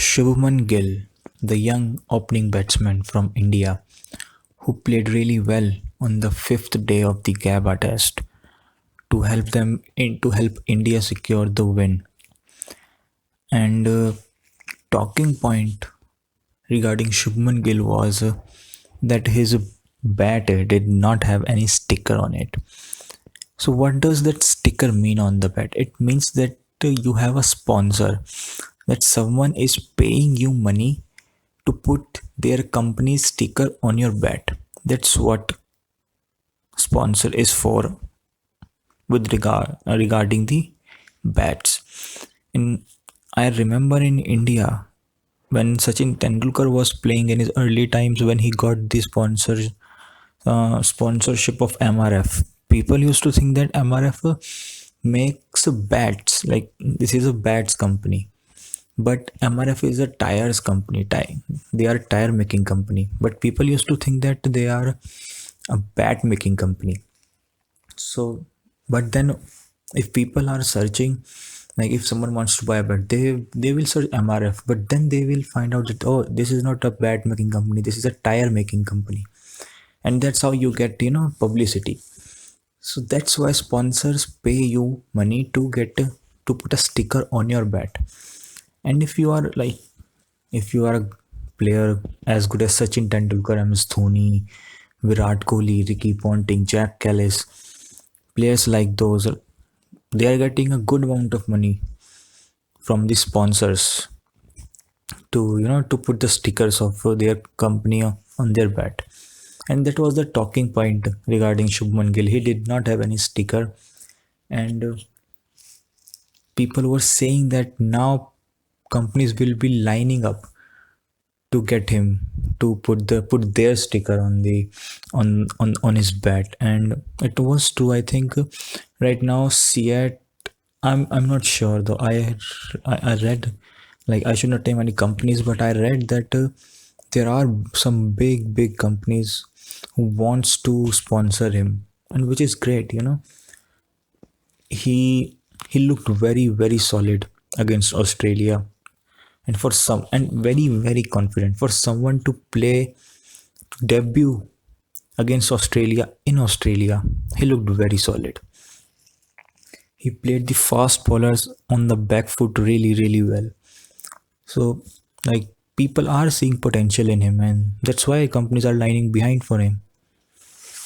Shubman Gill, the young opening batsman from India, who played really well on the fifth day of the Gabba Test to help India secure the win. And talking point regarding Shubman Gill was that his bat did not have any sticker on it. So what does that sticker mean on the bat? It means that you have a sponsor, that someone is paying you money to put their company sticker on your bat. That's what sponsor is for with regarding the bats. In I remember in India when Sachin Tendulkar was playing in his early times when he got the sponsorship of MRF. People used to think that MRF makes bats, like this is a bats company, but MRF is a tires company. They are tire making company, but people used to think that they are a bat making company. So, but then if people are searching, like if someone wants to buy a bat, they will search MRF, but then they will find out that, oh, this is not a bat making company, this is a tire making company. And that's how you get, publicity. So that's why sponsors pay you money to get to put a sticker on your bat. And if you are a player as good as Sachin Tendulkar, MS Dhoni, Virat Kohli, Ricky Ponting, Jack Callis, players like those, they are getting a good amount of money from the sponsors to to put the stickers of their company on their bat. And that was the talking point regarding Shubman Gill. He did not have any sticker, and people were saying that now companies will be lining up to get him to put their sticker on the on his bat. And it was true. I think right now Seat, I'm not sure though. I read, like, I should not name any companies, but I read that there are some big companies who wants to sponsor him, and which is great. He looked very solid against Australia, and very confident for someone to play debut against Australia in Australia. He looked very solid. He played the fast bowlers on the back foot really well. So, like, people are seeing potential in him, and that's why companies are lining behind for him.